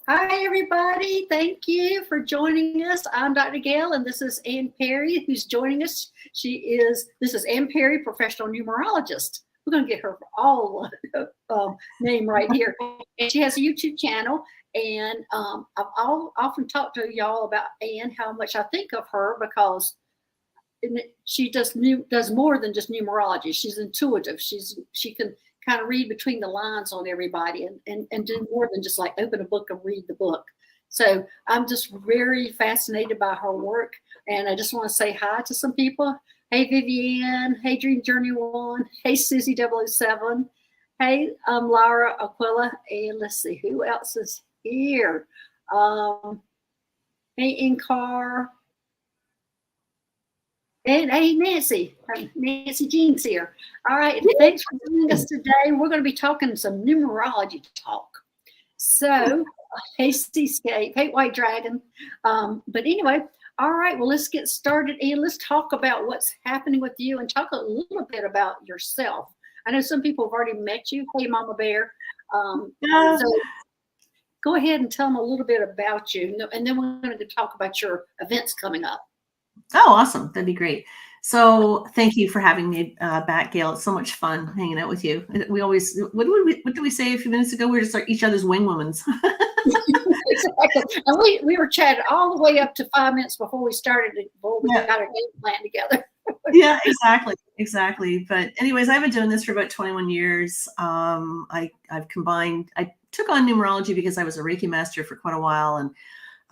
Hi, everybody. Thank you for joining us. I'm Dr. Gail, and this is Ann Perry, who's joining us. This is Ann Perry, professional numerologist. We're going to get her all name right here. And she has a YouTube channel, and I've often talked to y'all about Ann, how much I think of her because she does more than just numerology. She's intuitive. She can kind of read between the lines on everybody and do more than just like open a book and read the book. So I'm just very fascinated by her work. And I just want to say hi to some people. Hey, Vivian. Hey, Dream Journey One. Hey, Susie 007. Hey, Laura Aquila. And let's see, who else is here? Hey, Incar. And hey, Nancy Jean's here. All right, thanks for joining us today. We're going to be talking some numerology talk. So, hey, Seascape, hey, White Dragon. But anyway, all right, well, let's get started and let's talk about what's happening with you and talk a little bit about yourself. I know some people have already met you. Hey, Mama Bear. So go ahead and tell them a little bit about you, and then we're going to talk about your events coming up. Oh, awesome. That'd be great. So thank you for having me back, Gail. It's so much fun hanging out with you. We always, what did we say a few minutes ago? We were just like each other's wing womans. Exactly. And we were chatting all the way up to 5 minutes before we started, before we got our game plan together. Yeah, exactly. But anyways, I've been doing this for about 21 years. I took on numerology because I was a Reiki master for quite a while. And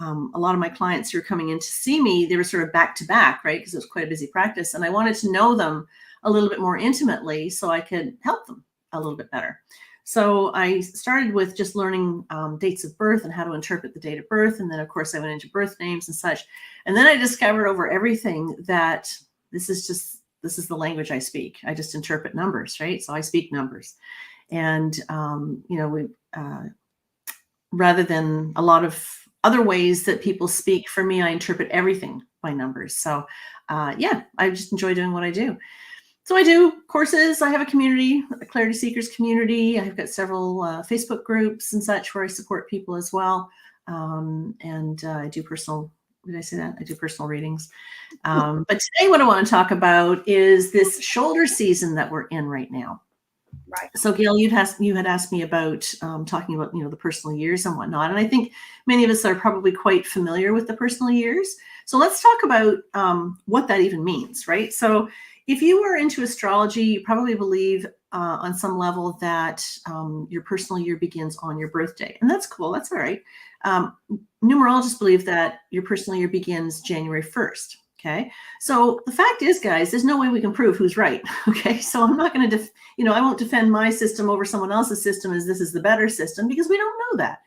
a lot of my clients who were coming in to see me, they were sort of back to back, right? Because it was quite a busy practice. And I wanted to know them a little bit more intimately so I could help them a little bit better. So I started with just learning dates of birth and how to interpret the date of birth. And then, of course, I went into birth names and such. And then I discovered over everything that this is the language I speak. I just interpret numbers, right? So I speak numbers. And, rather than a lot of other ways that people speak, for me, I interpret everything by numbers. So I just enjoy doing what I do. So I do courses. I have a community, a Clarity Seekers community. I've got several Facebook groups and such where I support people as well. And I do personal, did I say that? I do personal readings. But today what I want to talk about is this shoulder season that we're in right now. Right. So Gail, you had asked me about talking about, the personal years and whatnot. And I think many of us are probably quite familiar with the personal years. So let's talk about what that even means, right? So if you are into astrology, you probably believe on some level that your personal year begins on your birthday. And that's cool. That's all right. Numerologists believe that your personal year begins January 1st. Okay. So the fact is, guys, there's no way we can prove who's right. Okay. So I'm not going to, I won't defend my system over someone else's system as this is the better system, because we don't know that.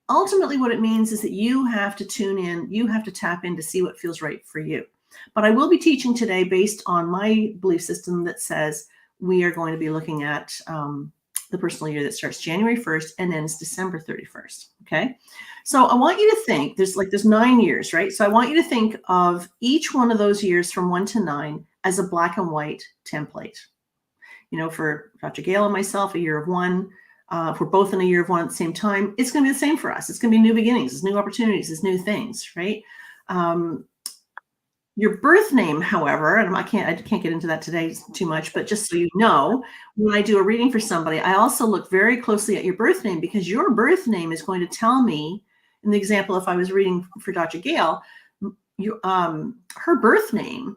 Ultimately, what it means is that you have to tune in, you have to tap in to see what feels right for you. But I will be teaching today based on my belief system that says we are going to be looking at the personal year that starts January 1st and ends December 31st. Okay. So I want you to think there's 9 years, right? So I want you to think of each one of those years from 1 to 9 as a black and white template. For Dr. Gail and myself, a year of 1. If we're both in a year of 1 at the same time, it's going to be the same for us. It's going to be new beginnings, it's new opportunities, it's new things, right? Your birth name, however, and I can't get into that today too much, but just so you know, when I do a reading for somebody, I also look very closely at your birth name, because your birth name is going to tell me, in the example, if I was reading for Dr. Gail, her birth name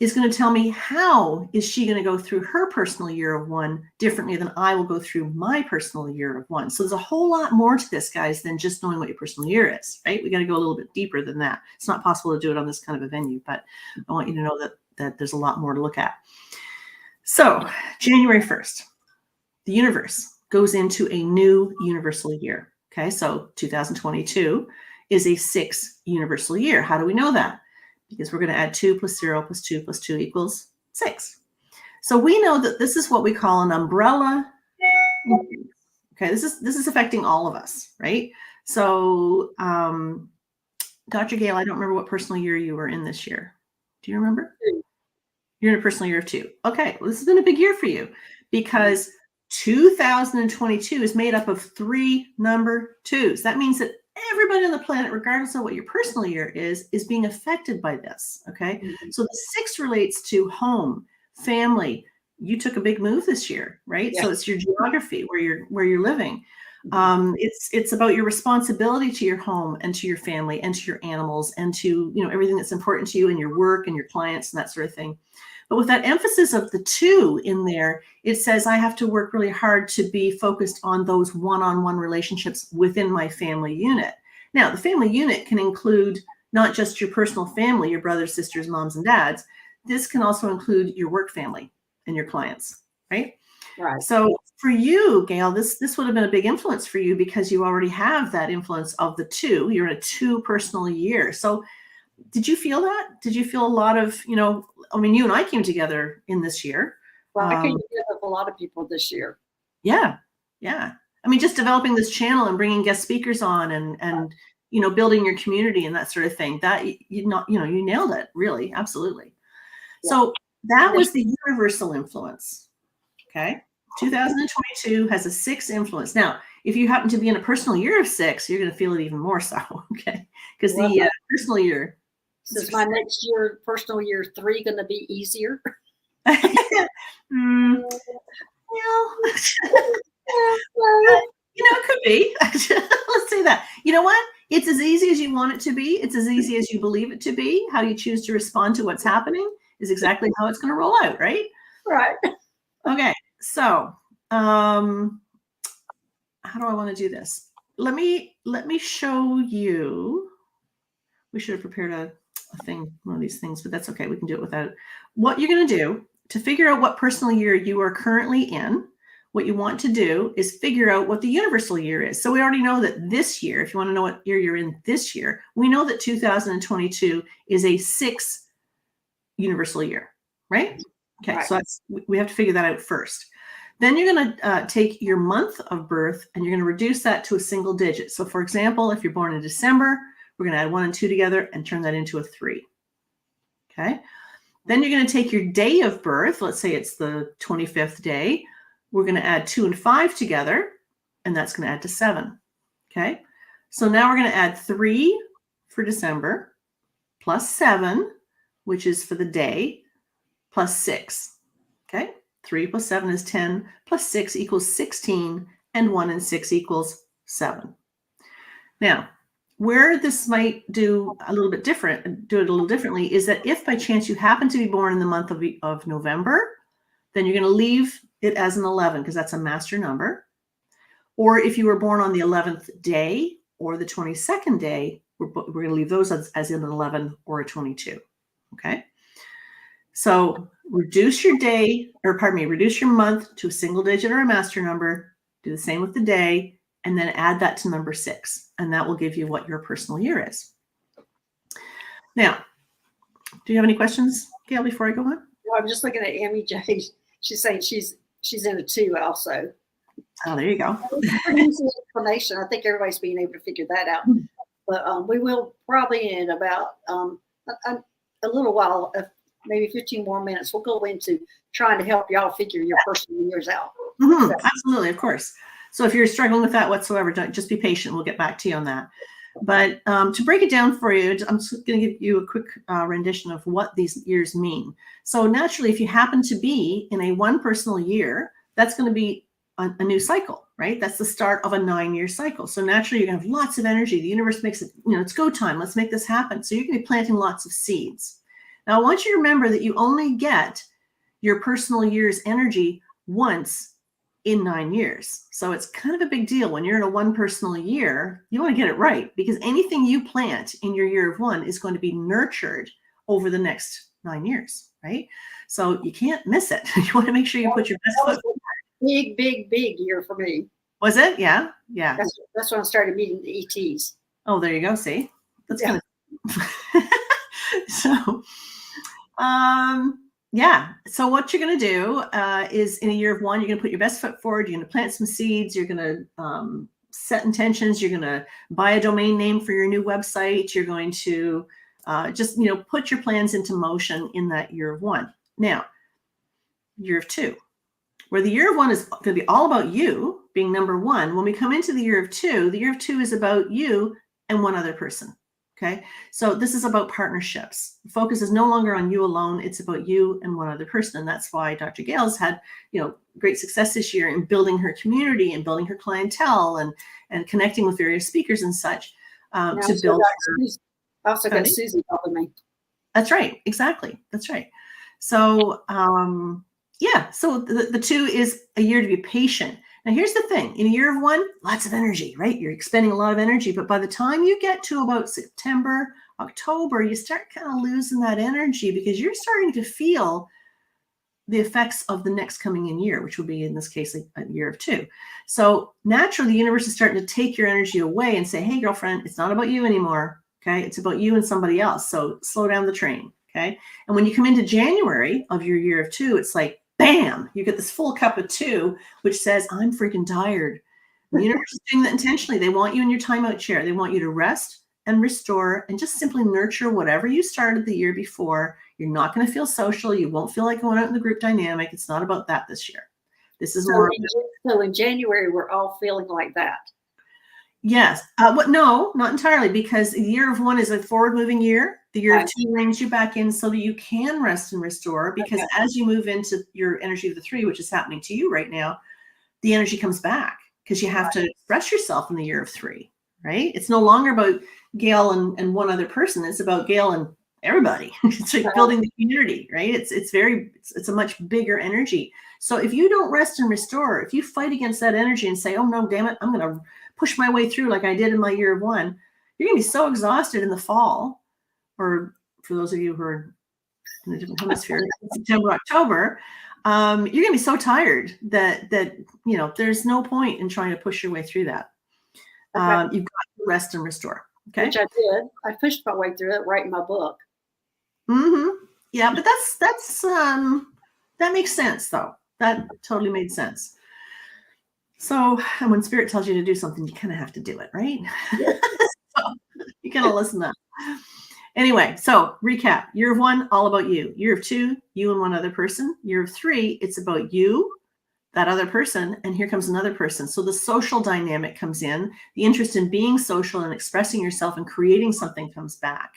is going to tell me how is she going to go through her personal year of 1 differently than I will go through my personal year of 1. So there's a whole lot more to this, guys, than just knowing what your personal year is, right? We got to go a little bit deeper than that. It's not possible to do it on this kind of a venue, but I want you to know that there's a lot more to look at. So January 1st, the universe goes into a new universal year. Okay, so 2022 is a 6 universal year. How do we know that? Because we're going to add 2 plus 0 plus 2 plus 2 equals 6. So we know that this is what we call an umbrella. Okay, this is affecting all of us, right? So, Dr. Gail, I don't remember what personal year you were in this year. Do you remember? You're in a personal year of 2. Okay, well, this has been a big year for you, because 2022 is made up of 3 number 2s. That means that everybody on the planet, regardless of what your personal year is being affected by this. Okay. Mm-hmm. So the 6 relates to home, family. You took a big move this year, right? Yeah. So it's your geography, where you're living. It's about your responsibility to your home and to your family and to your animals and to, everything that's important to you and your work and your clients and that sort of thing. But with that emphasis of the 2 in there, it says I have to work really hard to be focused on those one-on-one relationships within my family unit. Now, the family unit can include not just your personal family, your brothers, sisters, moms, and dads. This can also include your work family and your clients, right? Right. So for you, Gail, this would have been a big influence for you because you already have that influence of the 2. You're in a 2 personal year. So did you feel that? Did you feel a lot of, you and I came together in this year. Well, I came together with a lot of people this year. Yeah. Yeah. Just developing this channel and bringing guest speakers on and building your community and that sort of thing, that you nailed it, really. Absolutely. Yeah. So that was the universal influence. Okay. 2022 has a 6 influence. Now, if you happen to be in a personal year of 6, you're going to feel it even more so. Okay. Because the personal year. Is my next year, personal year 3, going to be easier? It could be. Let's say that. You know what? It's as easy as you want it to be. It's as easy as you believe it to be. How you choose to respond to what's happening is exactly how it's going to roll out, right? Right. Okay. So, how do I want to do this? Let me show you. We should have prepared a thing, one of these things, but that's okay. We can do it without it. What you're going to do to figure out what personal year you are currently in, what you want to do is figure out what the universal year is. So we already know that this year, if you want to know what year you're in this year, we know that 2022 is a 6 universal year, right? Okay, right. So we have to figure that out first. Then you're going to take your month of birth and you're going to reduce that to a single digit. So for example, if you're born in December, we're going to add 1 and 2 together and turn that into a 3. Okay. Then you're going to take your day of birth. Let's say it's the 25th day. We're going to add 2 and 5 together, and that's going to add to 7. Okay. So now we're going to add 3 for December plus 7, which is for the day, plus 6. Okay. 3 plus 7 is 10, plus 6 equals 16, and 1 and 6 equals 7. Now, where this might do it a little differently is that if by chance you happen to be born in the month of November, then you're going to leave it as an 11 because that's a master number. Or if you were born on the 11th day or the 22nd day, we're going to leave those as in an 11 or a 22. Okay. So reduce your month to a single digit or a master number. Do the same with the day. And then add that to number 6. And that will give you what your personal year is. Now, do you have any questions, Gail, before I go on? No, I'm just looking at Amy J. She's saying she's in a 2 also. Oh, there you go. Pretty easy explanation. I think everybody's being able to figure that out. But we will probably in about a little while, maybe 15 more minutes, we'll go into trying to help y'all figure your personal years out. Mm-hmm. Absolutely, of course. So if you're struggling with that whatsoever, just be patient. We'll get back to you on that. But to break it down for you, I'm just going to give you a quick rendition of what these years mean. So naturally, if you happen to be in a 1 personal year, that's going to be a new cycle, right? That's the start of a 9-year cycle. So naturally, you're going to have lots of energy. The universe makes it, it's go time. Let's make this happen. So you're going to be planting lots of seeds. Now, I want you to remember that you only get your personal year's energy once in 9 years. So it's kind of a big deal when you're in a 1 personal year. You want to get it right because anything you plant in your year of 1 is going to be nurtured over the next 9 years, right? So you can't miss it. You want to make sure you put your best foot forward. Big year for me. Was it? Yeah. That's when I started meeting the ETs. Oh, there you go. See, that's kind of so. Yeah. So what you're going to do is in a year of 1, you're going to put your best foot forward. You're going to plant some seeds. You're going to set intentions. You're going to buy a domain name for your new website. You're going to just, put your plans into motion in that year of 1. Now, year of 2. Where the year of 1 is going to be all about you being number 1. When we come into the year of 2, the year of 2 is about you and one other person. Okay. So this is about partnerships. The focus is no longer on you alone. It's about you and one other person. And that's why Dr. Gail's had, great success this year in building her community and building her clientele and connecting with various speakers and such to build her. I also got Susie helping me. That's right. Exactly. That's right. So, so the 2 is a year to be patient. Now, here's the thing. In a year of 1, lots of energy, right? You're expending a lot of energy. But by the time you get to about September, October, you start kind of losing that energy because you're starting to feel the effects of the next coming in year, which will be, in this case, a year of 2. So naturally, the universe is starting to take your energy away and say, hey, girlfriend, it's not about you anymore. Okay. It's about you and somebody else. So slow down the train. Okay. And when you come into January of your year of 2, it's like, bam, you get this full cup of 2, which says, I'm freaking tired. The universe is doing that intentionally. They want you in your timeout chair. They want you to rest and restore and just simply nurture whatever you started the year before. You're not going to feel social. You won't feel like going out in the group dynamic. It's not about that this year. This is more. So in January, we're all feeling like that. Yes. No, not entirely, because the year of 1 is a forward-moving year. The year of 2 brings you back in so that you can rest and restore, because as you move into your energy of the 3, which is happening to you right now, the energy comes back because you have to express yourself in the year of 3, right? It's no longer about Gail and one other person. It's about Gail and everybody. It's like building the community, right? It's a much bigger energy. So if you don't rest and restore, if you fight against that energy and say, oh no, damn it, I'm going to push my way through like I did in my year of 1, you're going to be so exhausted in the fall, or for those of you who are in a different hemisphere, September, October, you're going to be so tired that there's no point in trying to push your way through that. You've got to rest and restore. Okay. Which I did. I pushed my way through it writing my book. Mm-hmm. Yeah, but that makes sense though. That totally made sense. So, and when spirit tells you to do something, you kind of have to do it, right? So you kind of listen up. Anyway, so recap. Year of 1, all about you. Year of 2, you and one other person. Year of 3, it's about you, that other person, and here comes another person. So the social dynamic comes in. The interest in being social and expressing yourself and creating something comes back.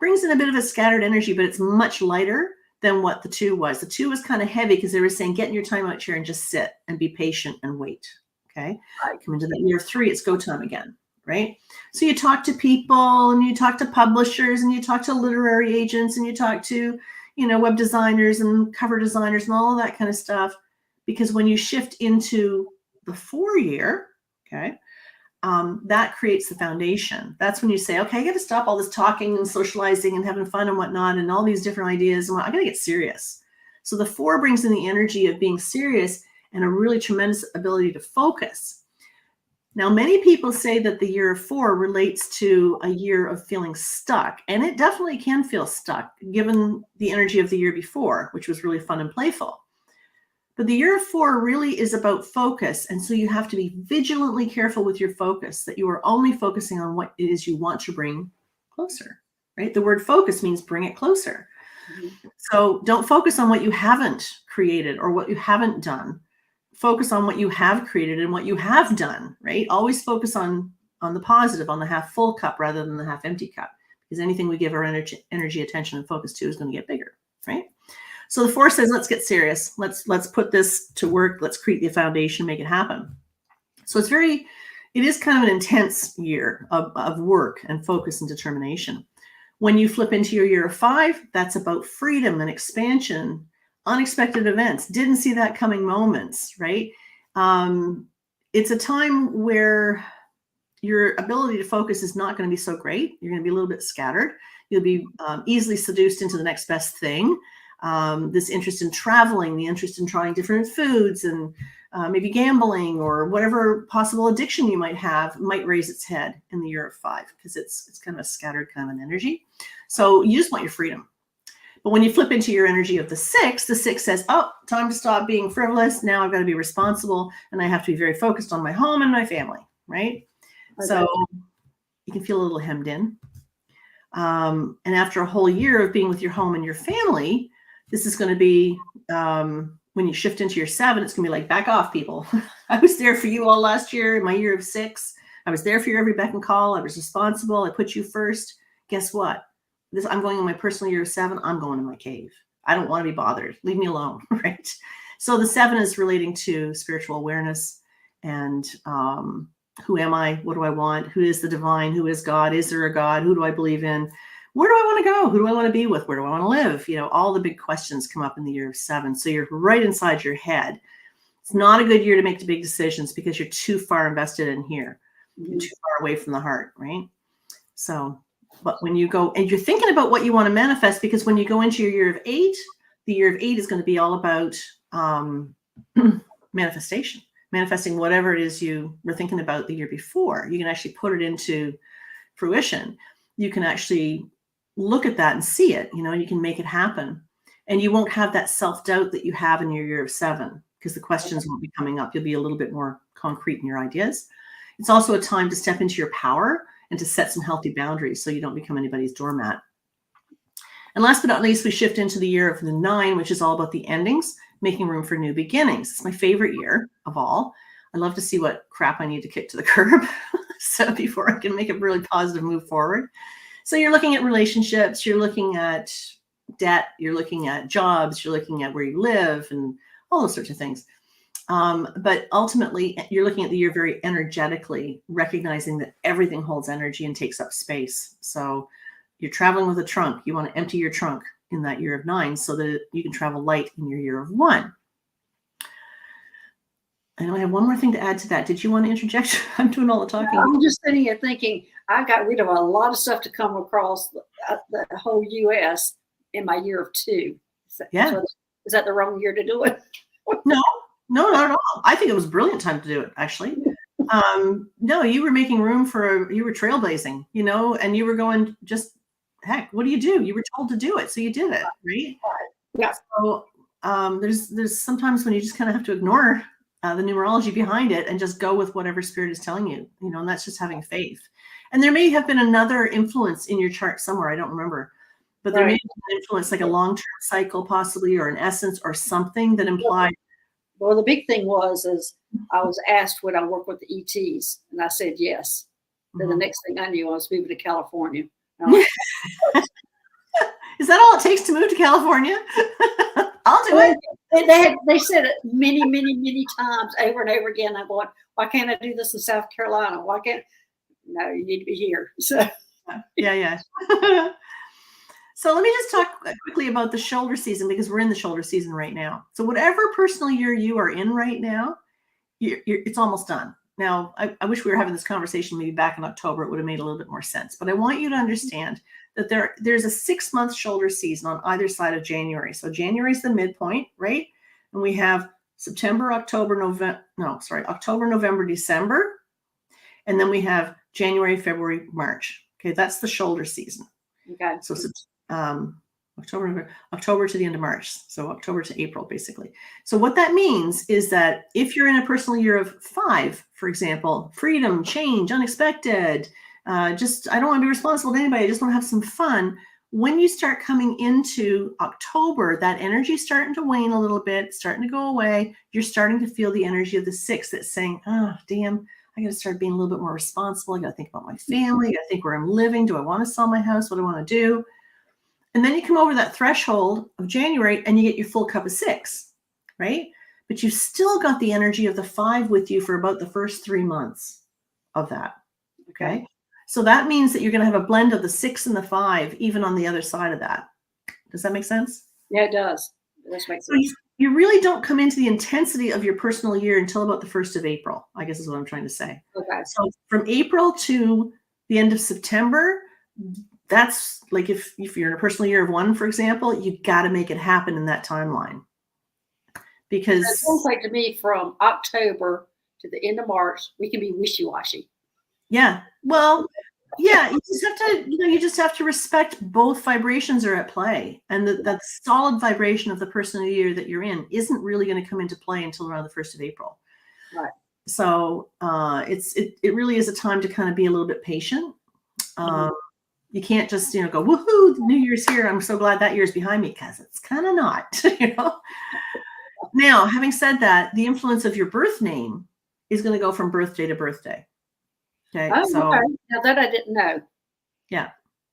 Brings in a bit of a scattered energy, but it's much lighter than what the 2 was. The 2 was kind of heavy because they were saying, get in your timeout chair and just sit and be patient and wait. Okay. Come into that year of 3, it's go time again. Right. So you talk to people and you talk to publishers and you talk to literary agents and you talk to, web designers and cover designers and all of that kind of stuff. Because when you shift into the 4 year, okay, that creates the foundation. That's when you say, okay, I got to stop all this talking and socializing and having fun and whatnot and all these different ideas. And I got to get serious. So the 4 brings in the energy of being serious and a really tremendous ability to focus. Now, many people say that the year of 4 relates to a year of feeling stuck, and it definitely can feel stuck given the energy of the year before, which was really fun and playful. But the year of 4 really is about focus, and so you have to be vigilantly careful with your focus, that you are only focusing on what it is you want to bring closer, right? The word focus means bring it closer. Mm-hmm. So don't focus on what you haven't created or what you haven't done. Focus on what you have created and what you have done, right? Always focus on the positive, on the half full cup rather than the half empty cup, because anything we give our energy, attention, and focus to is going to get bigger, right? So the 4 says, let's get serious. Let's put this to work. Let's create the foundation, make it happen. So it is kind of an intense year of work and focus and determination. When you flip into your year of 5, that's about freedom and expansion, unexpected events, didn't see that coming moments, right? It's a time where your ability to focus is not going to be so great. You're going to be a little bit scattered. You'll be easily seduced into the next best thing. This interest in traveling, the interest in trying different foods and maybe gambling or whatever possible addiction you might have might raise its head in the year of 5 because it's kind of a scattered kind of an energy. So you just want your freedom. But when you flip into your energy of the 6 says, oh, time to stop being frivolous. Now I've got to be responsible and I have to be very focused on my home and my family, right? Okay. So you can feel a little hemmed in. And after a whole year of being with your home and your family, this is going to be when you shift into your 7, it's going to be like, back off, people. I was there for you all last year, in my year of 6. I was there for your every beck and call. I was responsible. I put you first. Guess what? I'm going in my personal year of 7. I'm going in my cave. I don't want to be bothered. Leave me alone, right? So the 7 is relating to spiritual awareness and who am I? What do I want? Who is the divine? Who is God? Is there a God? Who do I believe in? Where do I want to go? Who do I want to be with? Where do I want to live? All the big questions come up in the year of 7. So you're right inside your head. It's not a good year to make the big decisions because you're too far invested in here. You're too far away from the heart, right? So, but when you go and you're thinking about what you want to manifest, because when you go into your year of 8, the year of 8 is going to be all about manifestation, manifesting whatever it is you were thinking about the year before. You can actually put it into fruition. You can actually look at that and see it. You can make it happen. And you won't have that self-doubt that you have in your year of 7 because the questions won't be coming up. You'll be a little bit more concrete in your ideas. It's also a time to step into your power and to set some healthy boundaries so you don't become anybody's doormat. And last but not least, we shift into the year of the 9, which is all about the endings, making room for new beginnings. It's my favorite year of all. I love to see what crap I need to kick to the curb so before I can make a really positive move forward. So you're looking at relationships, you're looking at debt, you're looking at jobs, you're looking at where you live and all those sorts of things. But ultimately, you're looking at the year very energetically, recognizing that everything holds energy and takes up space. So you're traveling with a trunk. You want to empty your trunk in that year of 9 so that you can travel light in your year of 1. I know I have one more thing to add to that. Did you want to interject? I'm doing all the talking. I'm just sitting here thinking, I got rid of a lot of stuff to come across the whole U.S. in my year of 2. Yeah. So is that the wrong year to do it? No, not at all. I think it was a brilliant time to do it, actually. No, you were making room you were trailblazing, and you were going, just heck, what do? You were told to do it. So you did it, right? Yeah. So there's sometimes when you just kind of have to ignore the numerology behind it and just go with whatever spirit is telling you, and that's just having faith. And there may have been another influence in your chart somewhere. I don't remember, but there may have been an influence, like a long-term cycle possibly, or an essence or something that implied. Well, the big thing is I was asked would I work with the ETs, and I said yes. Then the next thing I knew, I was moving to California. Is that all it takes to move to California? I'll do it. They said it many, many, many times over and over again. I'm going, why can't I do this in South Carolina? Why can't? No, you need to be here. So yeah. So let me just talk quickly about the shoulder season, because we're in the shoulder season right now. So whatever personal year you are in right now, it's almost done. Now, I wish we were having this conversation maybe back in October. It would have made a little bit more sense. But I want you to understand that there's a 6-month shoulder season on either side of January. So January is the midpoint, right? And we have October, November, December. And then we have January, February, March. Okay, that's the shoulder season. Okay. So October to the end of March. So October to April, basically. So what that means is that if you're in a personal year of 5, for example, freedom, change, unexpected, I don't want to be responsible to anybody. I just want to have some fun. When you start coming into October, that energy is starting to wane a little bit, starting to go away. You're starting to feel the energy of the 6 that's saying, oh, damn, I got to start being a little bit more responsible. I got to think about my family. I got to think where I'm living. Do I want to sell my house? What do I want to do? And then you come over that threshold of January and you get your full cup of 6, right? But you've still got the energy of the 5 with you for about the first 3 months of that, okay? So that means that you're going to have a blend of the 6 and the 5, even on the other side of that. Does that make sense? Yeah, it does. It does make sense. So you really don't come into the intensity of your personal year until about the 1st of April, I guess is what I'm trying to say. Okay. So from April to the end of September, that's like if you're in a personal year of 1, for example, you got to make it happen in that timeline. Because it sounds like to me from October to the end of March, we can be wishy-washy. Yeah. Well, yeah, you just have to respect both vibrations are at play, and that solid vibration of the personal year that you're in isn't really going to come into play until around the 1st of April. Right. So it really is a time to kind of be a little bit patient. You can't just, go, woohoo, the new year's here. I'm so glad that year's behind me, because it's kind of not, Now, having said that, the influence of your birth name is going to go from birthday to birthday. Okay. Oh, So okay. Now that I didn't know. yeah,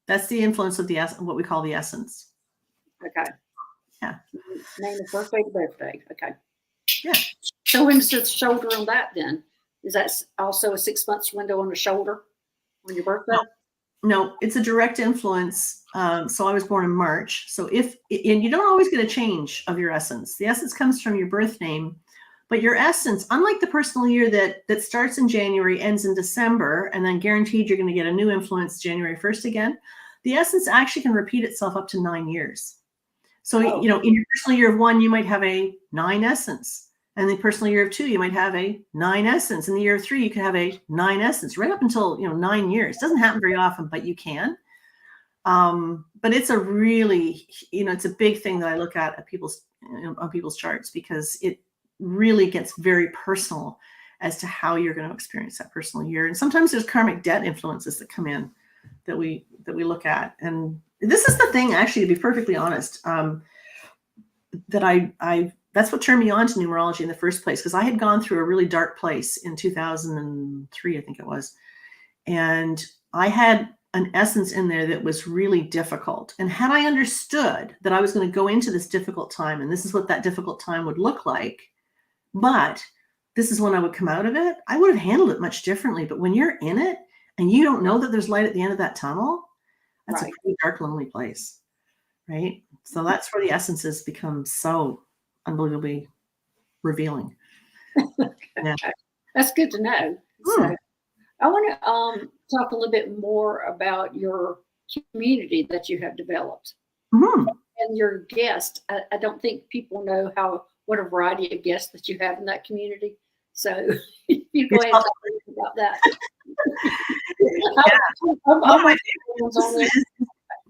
that's the influence of what we call the essence. Okay. Yeah. Name of birthday to birthday. Okay. Yeah. So when's the shoulder on that then? Is that also a 6 months window on the shoulder on your birthday? No, it's a direct influence. So I was born in March. So and you don't always get a change of your essence. The essence comes from your birth name, but your essence, unlike the personal year that starts in January, ends in December, and then guaranteed you're going to get a new influence January 1st again, the essence actually can repeat itself up to 9 years. So, in your personal year of 1, you might have a 9 essence. And the personal year of 2, you might have a 9 essence. In the year of 3, you could have a 9 essence, right up until 9 years. It doesn't happen very often, but you can. But it's a really, it's a big thing that I look at people's on people's charts, because it really gets very personal as to how you're going to experience that personal year. And sometimes there's karmic debt influences that come in that we look at. And this is the thing, actually, to be perfectly honest, that that's what turned me on to numerology in the first place, because I had gone through a really dark place in 2003, I think it was. And I had an essence in there that was really difficult. And had I understood that I was going to go into this difficult time, and this is what that difficult time would look like, but this is when I would come out of it, I would have handled it much differently. But when you're in it and you don't know that there's light at the end of that tunnel, that's Right. a pretty dark, lonely place, right? So that's where the essences become so unbelievably revealing. Yeah. That's good to know. So I want to talk a little bit more about your community that you have developed and your guest. I don't think people know what a variety of guests that you have in that community. So you go ahead and talk about that. My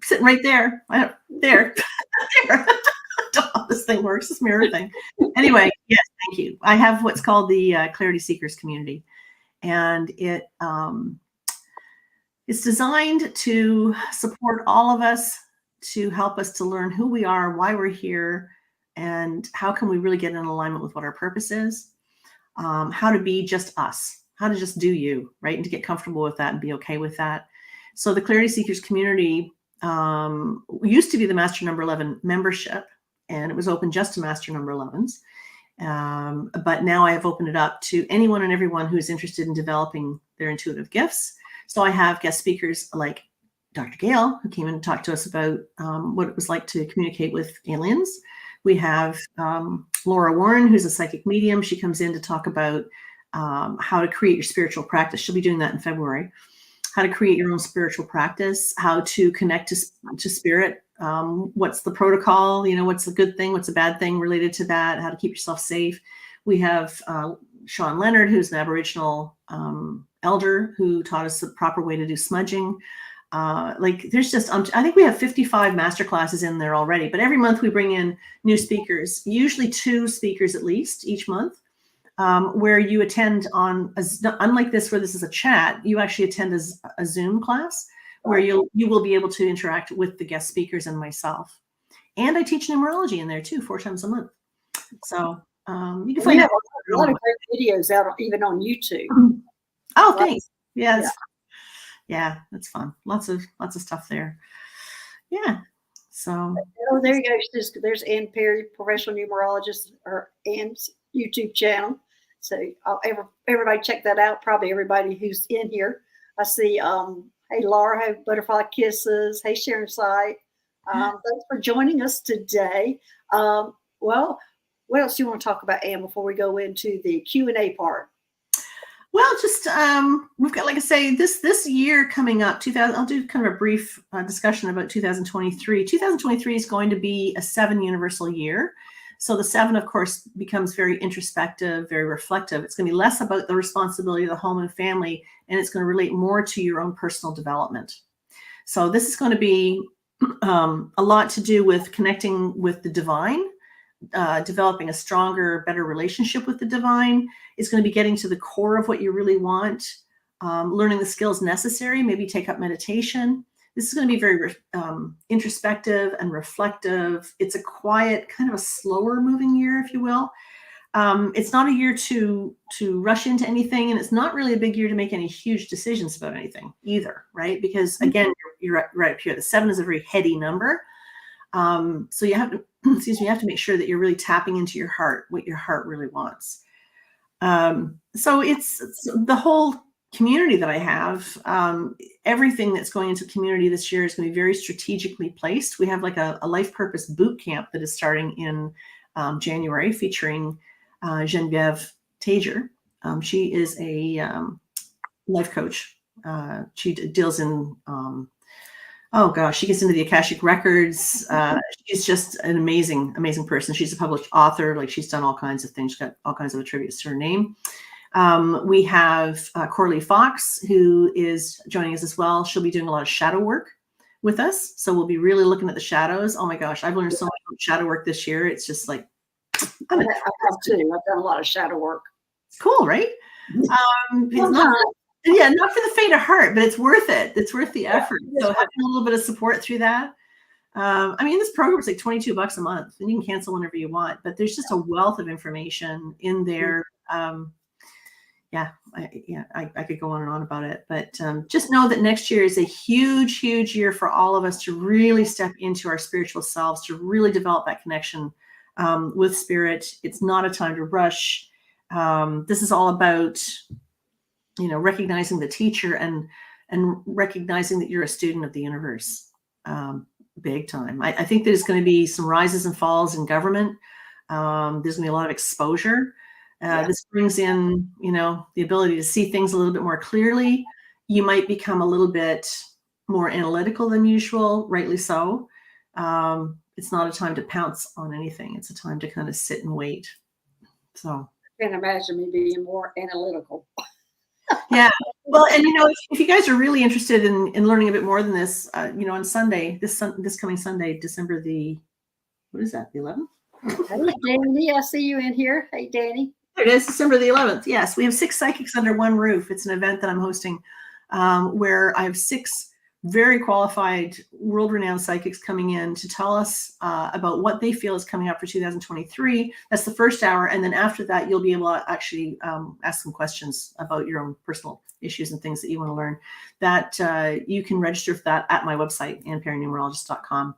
sitting right there. There. This thing works, this mirror thing. Anyway, yes, thank you. I have what's called the Clarity Seekers community, and it's designed to support all of us, to help us to learn who we are, why we're here, and how can we really get in alignment with what our purpose is, how to be just us, how to just do you, right? And to get comfortable with that and be okay with that. So the Clarity Seekers community used to be the Master Number 11 membership, and it was open just to Master Number 11s. But now I have opened it up to anyone and everyone who is interested in developing their intuitive gifts. So I have guest speakers like Dr. Gail, who came in and talked to us about what it was like to communicate with aliens. We have Laura Warren, who's a psychic medium. She comes in to talk about how to create your spiritual practice. She'll be doing that in February. How to create your own spiritual practice, how to connect to spirit. What's the protocol? What's the good thing? What's a bad thing related to that? How to keep yourself safe. We have Sean Leonard, who's an Aboriginal elder who taught us the proper way to do smudging. There's just, I think we have 55 masterclasses in there already, but every month we bring in new speakers, usually 2 speakers at least each month, where you attend unlike this, where this is a chat, you actually attend a Zoom class where you will be able to interact with the guest speakers and myself. And I teach numerology in there too, 4 times a month. So you can find out a lot of great videos out even on YouTube. Oh, thanks. Yeah. Yeah, that's fun. Lots of stuff there. Yeah. So there you go. There's Ann Perry, professional numerologist, or Ann's YouTube channel. So everybody check that out. Probably everybody who's in here. I see hey Laura, hey Butterfly Kisses, hey Sharon Sight. Thanks for joining us today. Well, what else do you want to talk about, Ann, before we go into the Q&A part? Well, just we've got, like I say, this year coming up, I'll do kind of a brief discussion about 2023. 2023 is going to be a 7 universal year. So the 7, of course, becomes very introspective, very reflective. It's going to be less about the responsibility of the home and family, and it's going to relate more to your own personal development. So this is going to be a lot to do with connecting with the divine, developing a stronger, better relationship with the divine. It's going to be getting to the core of what you really want, learning the skills necessary, maybe take up meditation, This is going to be very introspective and reflective. It's a quiet, kind of a slower moving year, if you will. It's not a year to rush into anything, and it's not really a big year to make any huge decisions about anything either, right? Because again, you're right up here. The 7 is a very heady number. So you have to, you have to make sure that you're really tapping into your heart, what your heart really wants. So it's the whole community that I have. Everything that's going into the community this year is going to be very strategically placed. We have like a life purpose boot camp that is starting in January, featuring Genevieve Tager. She is a life coach. She deals in oh gosh, she gets into the Akashic records. She's just an amazing person. She's a published author. Like, she's done all kinds of things. She's got all kinds of attributes to her name. We have Coralie Fox, who is joining us as well. She'll be doing a lot of shadow work with us. So we'll be really looking at the shadows. Oh my gosh, I've learned so much about shadow work this year. It's just like, I have too. I've done a lot of shadow work. It's cool, right? It's not, yeah, not for the faint of heart, but it's worth it. It's worth the effort. So having a little bit of support through that. I mean, this program is like $22 a month, and you can cancel whenever you want, but there's just a wealth of information in there. I could go on and on about it, but just know that next year is a huge year for all of us to really step into our spiritual selves, to really develop that connection with spirit. It's not a time to rush. This is all about, recognizing the teacher and recognizing that you're a student of the universe. Big time. I think there's going to be some rises and falls in government. There's going to be a lot of exposure. This brings in, the ability to see things a little bit more clearly. You might become a little bit more analytical than usual, rightly so. It's not a time to pounce on anything. It's a time to kind of sit and wait. So I can't imagine me being more analytical. Yeah. Well, and if you guys are really interested in learning a bit more than this, on Sunday, this coming Sunday, December the 11th? Hey, Danny, I see you in here. Hey, Danny. There it is, December the 11th. Yes, we have 6 psychics under one roof. It's an event that I'm hosting where I have 6 very qualified, world-renowned psychics coming in to tell us about what they feel is coming up for 2023. That's the first hour. And then after that, you'll be able to actually ask some questions about your own personal issues and things that you want to learn. That you can register for that at my website, AnnPerryNumerologist.com.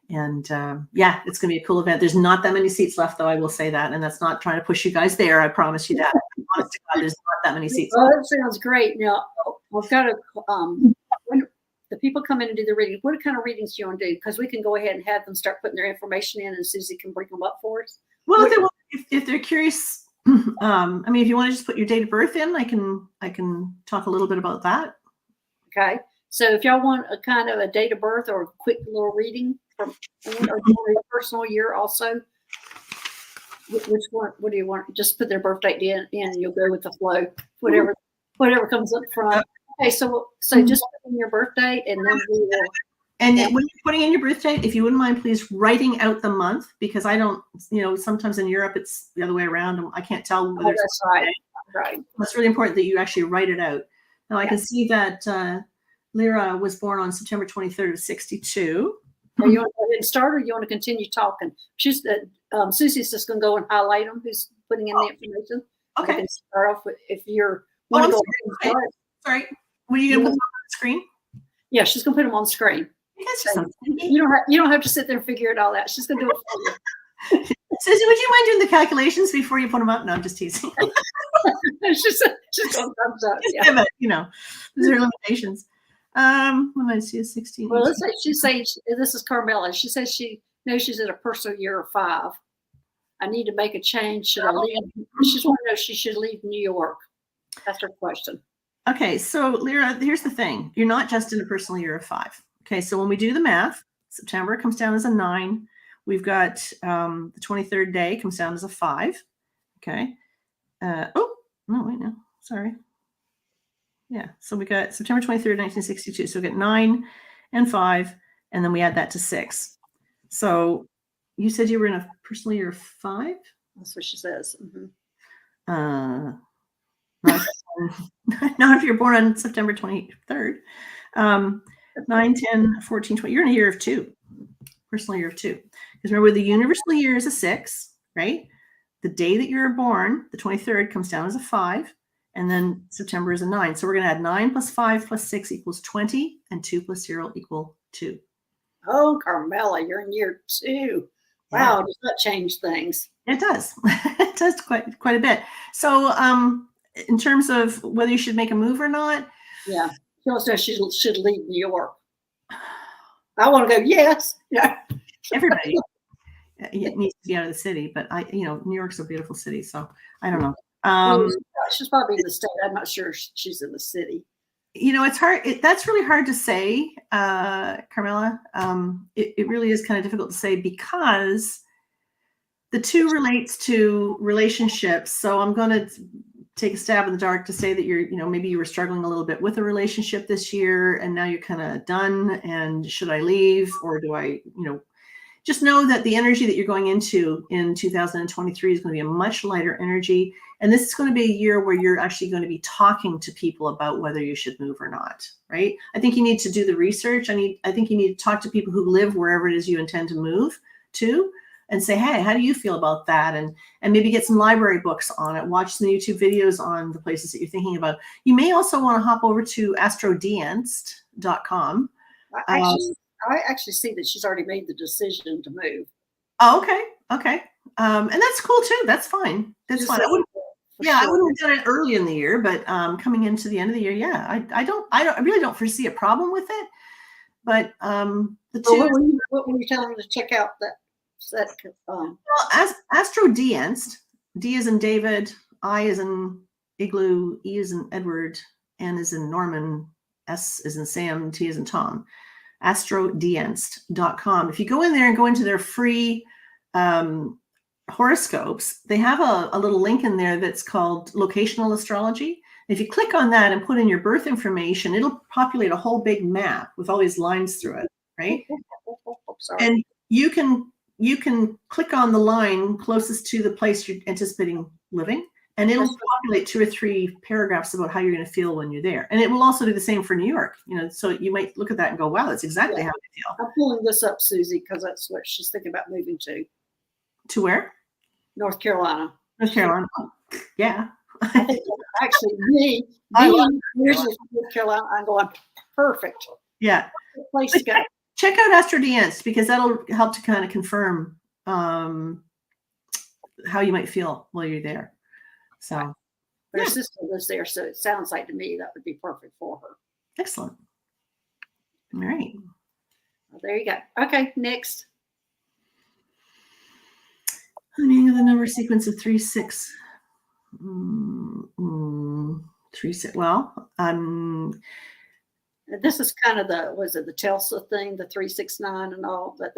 And it's going to be a cool event. There's not that many seats left, though, I will say that. And that's not trying to push you guys there. I promise you that. Honest to God, there's not that many seats left. Oh, that sounds great. Now, we've got to, when the people come in and do the reading, what kind of readings do you want to do? Because we can go ahead and have them start putting their information in, and Susie can bring them up for us. Well, if they're curious, if you want to just put your date of birth in, I can talk a little bit about that. Okay. So if y'all want a kind of a date of birth or a quick little reading from or your personal year also, which one? What do you want? Just put their birth date in and you'll go with the flow. Whatever comes up front. Okay, so just put in your birth date, and then we will. And when you're putting in your birth date, if you wouldn't mind, please writing out the month, because I don't, sometimes in Europe it's the other way around, and I can't tell whether that's right. Right. It's really important that you actually write it out. Now I can see that Lyra was born on September 23rd of 62. Are you want to go ahead and start, or you want to continue talking? She's Susie's just going to go and highlight them. Who's putting in the information? Okay. I can start off with, if you're want to go ahead and start. Sorry. What are you going to put on the screen? Yeah, she's going to put them on the screen. You don't have to sit there and figure it all out. She's going to do it for you. Susie, would you mind doing the calculations before you put them up? No, I'm just teasing. she's going to thumbs up. Yeah. These are limitations. When I see a 16. Well, let's say she's saying, this is Carmela. She says she knows she's in a personal year of 5. I need to make a change. Should I leave? She just wants to know if she should leave New York. That's her question. Okay, so Lyra, here's the thing. You're not just in a personal year of 5. Okay, so when we do the math, September comes down as a 9. We've got the 23rd day comes down as a 5. Okay. Sorry. Yeah, so we got September 23rd, 1962. So we got 9 and 5, and then we add that to 6. So you said you were in a personal year of 5? That's what she says. Mm-hmm. Not if you're born on September 23rd. 9, 10, 14, 20. You're in a year of 2, personal year of 2. Because remember, the universal year is a 6, right? The day that you're born, the 23rd, comes down as a 5. And then September is a 9. So we're going to add 9 plus 5 plus 6 equals 20. And 2 plus 0 equal 2. Oh, Carmela, you're in year 2. Wow, does that change things? It does. It does quite a bit. So in terms of whether you should make a move or not. Yeah. She also should leave New York. I want to go, yes. Yeah. Everybody needs to be out of the city, but New York's a beautiful city, so I don't know. She's probably in the state. I'm not sure she's in the city. It's hard. That's really hard to say, Carmela. It really is kind of difficult to say because the 2 relates to relationships. So I'm going to take a stab in the dark to say that maybe you were struggling a little bit with a relationship this year and now you're kind of done. And should I leave or do I, just know that the energy that you're going into in 2023 is going to be a much lighter energy. And this is going to be a year where you're actually going to be talking to people about whether you should move or not, right? I think you need to do the research. I think you need to talk to people who live wherever it is you intend to move to and say, hey, how do you feel about that? And maybe get some library books on it. Watch some YouTube videos on the places that you're thinking about. You may also want to hop over to astrodienced.com. I actually see that she's already made the decision to move. Oh, okay. And that's cool too. That's fine. That's fine. I wouldn't have done it early in the year, but coming into the end of the year, yeah, I really don't foresee a problem with it. But what were you telling me to check out that? Well, as Astrodienced, D is in David, I is in Igloo, E is in Edward, N is in Norman, S is in Sam, T is in Tom. Astrodienced.com. If you go in there and go into their free horoscopes, they have a little link in there that's called locational astrology. If you click on that and put in your birth information, it'll populate a whole big map with all these lines through it, right? And you can click on the line closest to the place you're anticipating living, and it'll populate 2 or 3 paragraphs about how you're going to feel when you're there. And it will also do the same for New York. So you might look at that and go, wow, that's exactly how I feel. I'm pulling this up, Susie, because that's what she's thinking about moving to. To where? North Carolina. North Carolina. Oh, yeah. Actually, me, North Carolina, I'm going perfect. Yeah. Place to go. Check out Astrodienced because that'll help to kind of confirm how you might feel while you're there. So her sister lives there, so it sounds like to me that would be perfect for her. Excellent. All right. Well, there you go. Okay, next. The meaning of the number sequence of 3, 6. 3, 6. Well, this is kind of the Telsa thing, the 369 and all that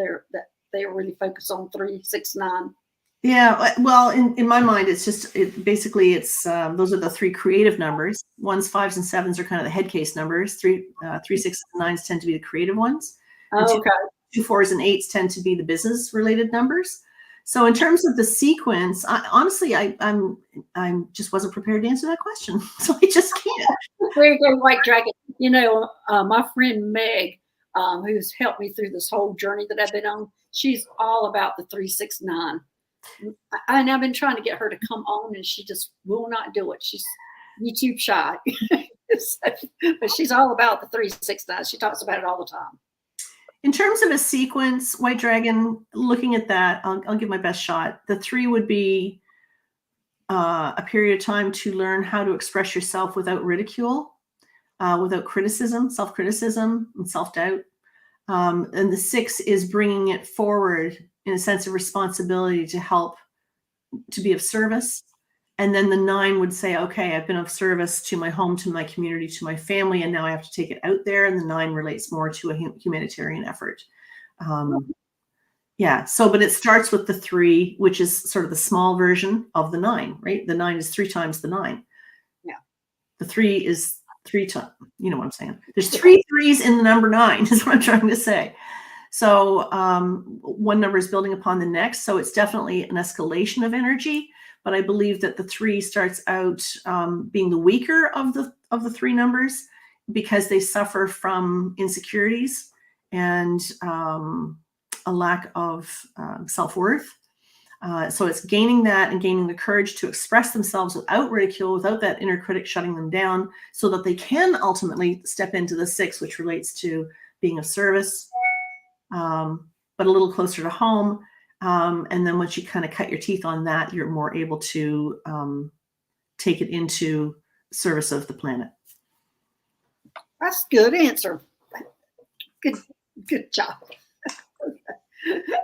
they really focus on 369. Yeah, well, in my mind, it's just basically those are the 3 creative numbers. 1s, 5s, and 7s are kind of the head case numbers. 3, 6s, and 9s tend to be the creative ones. Oh, okay. 2, 4s, and 8s tend to be the business related numbers. So in terms of the sequence, honestly, I just wasn't prepared to answer that question, so I just can't. There you go, White Dragon. My friend Meg, who's helped me through this whole journey that I've been on, she's all about the 369. And I've been trying to get her to come on, and she just will not do it. She's YouTube shy. But she's all about the 369. She talks about it all the time. In terms of a sequence, White Dragon, looking at that, I'll give my best shot. The 3 would be a period of time to learn how to express yourself without ridicule, without criticism, self-criticism, and self-doubt. And the 6 is bringing it forward in a sense of responsibility to help, to be of service. And then the 9 would say, okay, I've been of service to my home, to my community, to my family, and now I have to take it out there. And the 9 relates more to a humanitarian effort. Yeah. So, but it starts with the 3, which is sort of the small version of the 9, right? The 9 is 3 times the 9. Yeah. The 3 is 3 times, you know what I'm saying? There's 3 3s in the number 9 is what I'm trying to say. So one number is building upon the next. So it's definitely an escalation of energy. But I believe that the 3 starts out being the weaker of the 3 numbers, because they suffer from insecurities and a lack of self-worth. So it's gaining that and gaining the courage to express themselves without ridicule, without that inner critic shutting them down, so that they can ultimately step into the 6, which relates to being of service, but a little closer to home. And then once you kind of cut your teeth on that, you're more able to take it into service of the planet. That's a good answer. Good job.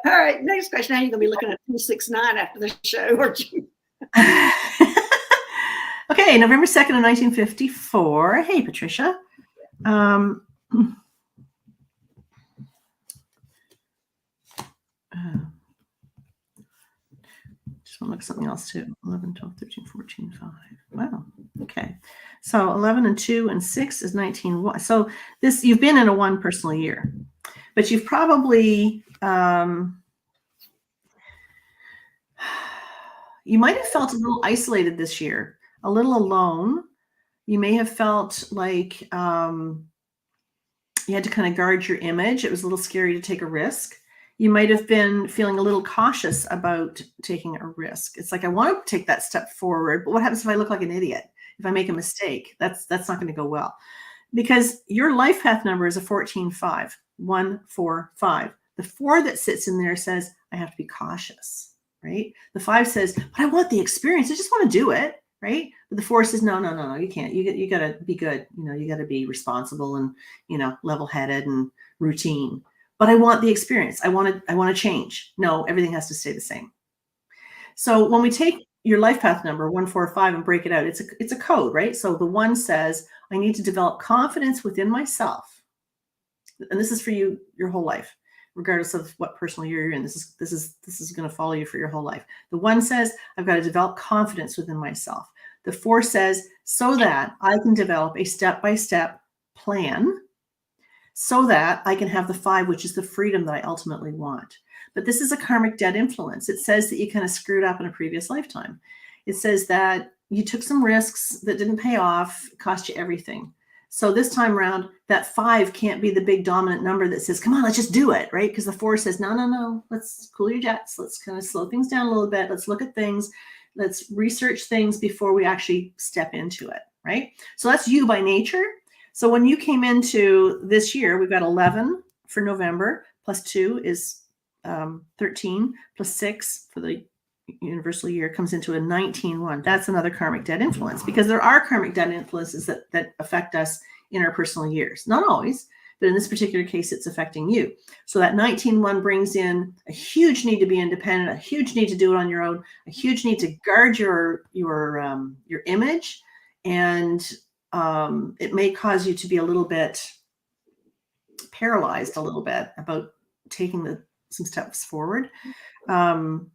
All right, next question. Now you're going to be looking at 269 after the show, aren't you? Okay, November 2nd of 1954. Hey, Patricia. Just want to look at something else too. 11, 12, 13, 14, 5. Wow. Okay. So 11 and 2 and 6 is 19. So this, you've been in a 1 personal year, but you've probably, you might have felt a little isolated this year, a little alone. You may have felt like you had to kind of guard your image. It was a little scary to take a risk. You might have been feeling a little cautious about taking a risk. It's like, I want to take that step forward, but what happens if I look like an idiot? If I make a mistake, that's not going to go well. Because your life path number is a 14-5, 1, 4, 5. The 4 that sits in there says, I have to be cautious, right? The 5 says, but I want the experience. I just want to do it, right? But the 4 says, no, you can't. You got to be good. You got to be responsible and, level-headed and routine. But I want the experience. I want to change. No, everything has to stay the same. So when we take your life path number 1, 4, 5 and break it out, it's a code, right? So the 1 says, I need to develop confidence within myself. And this is for you, your whole life, regardless of what personal year you're in. This is going to follow you for your whole life. The 1 says, I've got to develop confidence within myself. The 4 says, so that I can develop a step-by-step plan so that I can have the 5, which is the freedom that I ultimately want. But this is a karmic debt influence. It says that you kind of screwed up in a previous lifetime. It says that you took some risks that didn't pay off, cost you everything. So this time around, that 5 can't be the big dominant number that says, come on, let's just do it, right? Because the 4 says, no, let's cool your jets. Let's kind of slow things down a little bit. Let's look at things. Let's research things before we actually step into it, right? So that's you by nature. So when you came into this year, we've got 11 for November, plus 2 is 13, plus 6 for the universal year comes into a 19-1. That's another karmic debt influence, because there are karmic debt influences that affect us in our personal years. Not always, but in this particular case, it's affecting you. So that 19-1 brings in a huge need to be independent, a huge need to do it on your own, a huge need to guard your image, and it may cause you to be a little bit paralyzed a little bit about taking some steps forward. And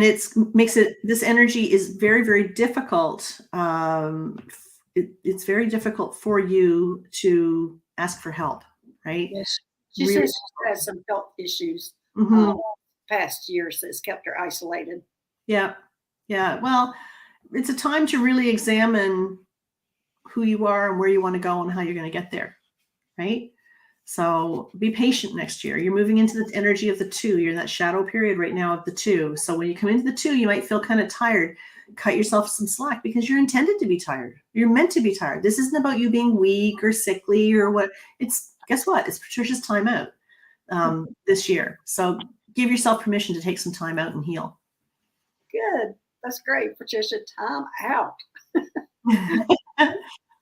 this energy is very, very difficult. It's very difficult for you to ask for help, right? Yes. She says she has some health issues past years that's kept her isolated. Yeah. Well, it's a time to really examine who you are and where you want to go and how you're going to get there, right? So be patient next year. You're moving into the energy of the 2. You're in that shadow period right now of the 2. So when you come into the 2, you might feel kind of tired. Cut yourself some slack, because you're intended to be tired. You're meant to be tired. This isn't about you being weak or sickly or what. Guess what? It's Patricia's time out this year. So give yourself permission to take some time out and heal. Good. That's great, Patricia. Time out.